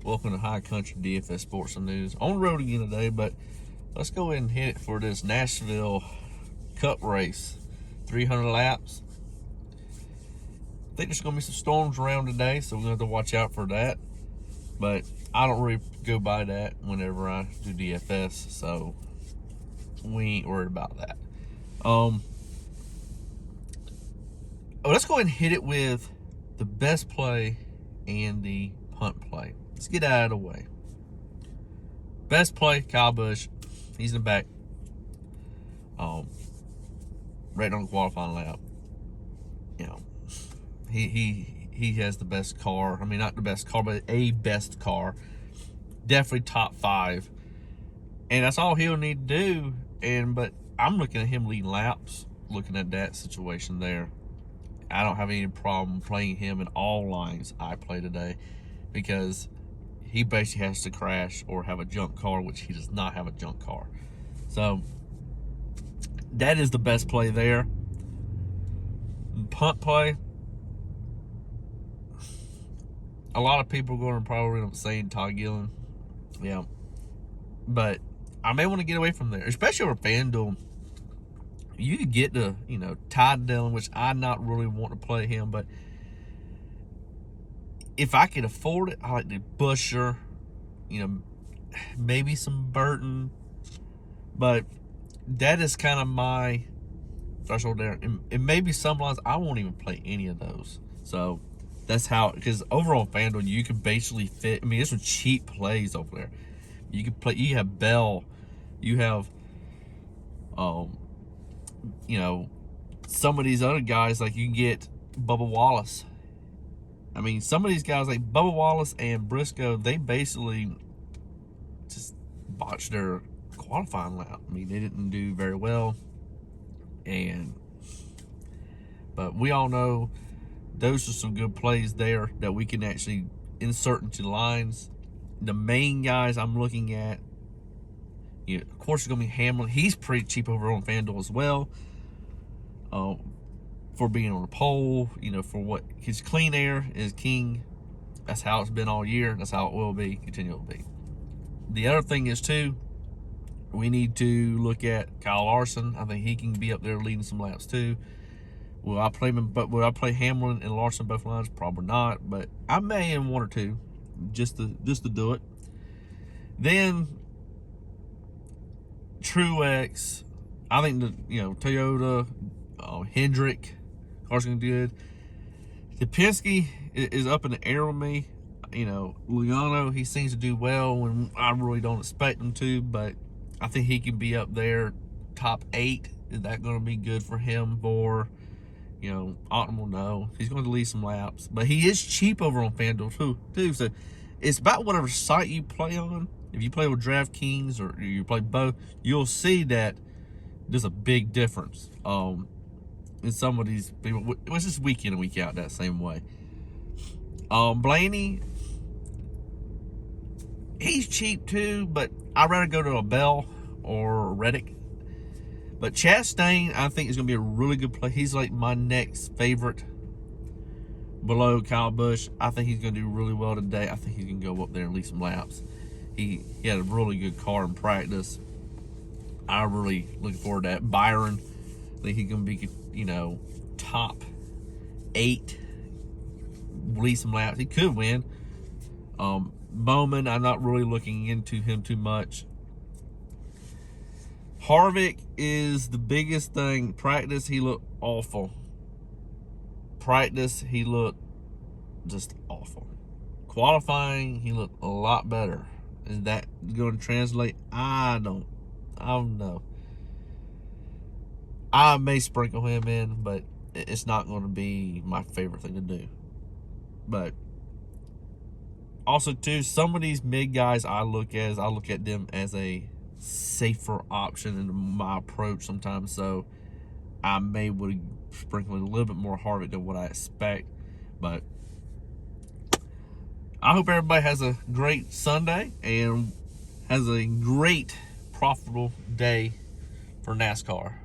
Welcome to High Country DFS Sports and News. On the road again today, but let's go ahead and hit it for this Nashville Cup race. 300 laps. I think there's going to be some storms around today, so we're going to have to watch out for that. But I don't really go by that whenever I do DFS, so we ain't worried about that. Let's go ahead and hit it with the best play and the punt play. Let's get out of the way. Best play, Kyle Busch. He's in the back. Right on the qualifying lap. You know, he has the best car. I mean, not the best car, but a best car. Definitely top 5. And that's all he'll need to do. But I'm looking at him leading laps, looking at that situation there. I don't have any problem playing him in all lines I play today, because he basically has to crash or have a junk car, which he does not have a junk car. So that is the best play there. Punt play, a lot of people are going to probably end up saying Todd Gillen. Yeah. But I may want to get away from there, especially over FanDuel. You could get to, Ty Dillon, which I not really want to play him, but if I could afford it, I like the Busher, maybe some Burton, but that is kind of my threshold there. And maybe some lines I won't even play any of those. So that's how, because over on FanDuel you can basically fit. I mean, there's some cheap plays over there. You can play. You have Bell, you have, some of these other guys, like you can get Bubba Wallace. I mean, some of these guys like Bubba Wallace and Briscoe, they basically just botched their qualifying lap. I mean, they didn't do very well. But we all know those are some good plays there that we can actually insert into lines. The main guys I'm looking at, of course, it's going to be Hamlin. He's pretty cheap over on FanDuel as well. For being on the pole, for what his clean air is king. That's how it's been all year. That's how it will be, continue to be. The other thing is too, we need to look at Kyle Larson. I think he can be up there leading some laps too. Will I play him? But will I play Hamlin and Larson both lines? Probably not. But I may in one or two, just to do it. Then Truex, I think the Toyota, Hendrick, car's gonna be good. The Penske is up in the air with me. Logano, he seems to do well when I really don't expect him to, but I think he can be up there, top 8. Is that going to be good for him? For optimal? No, he's going to lead some laps, but he is cheap over on FanDuel too. So it's about whatever site you play on. If you play with DraftKings or you play both, you'll see that there's a big difference. In some of these people, it's just week in and week out that same way. Blaney, he's cheap too, but I'd rather go to a Bell or a Reddick. But Chastain, I think, is going to be a really good play. He's like my next favorite below Kyle Busch. I think he's going to do really well today. I think he can go up there and lead some laps. He had a really good car in practice. I'm really looking forward to that. Byron, I think he's going to be, top 8, lead some laps. He could win. Bowman, I'm not really looking into him too much. Harvick is the biggest thing. Practice, he looked awful. Practice, he looked just awful. Qualifying, he looked a lot better. Is that going to translate? I don't know. I may sprinkle him in, but it's not going to be my favorite thing to do. But also too, some of these mid guys I look at them as a safer option in my approach sometimes. So I may would sprinkle in a little bit more Harvick than what I expect. But I hope everybody has a great Sunday and has a great profitable day for NASCAR.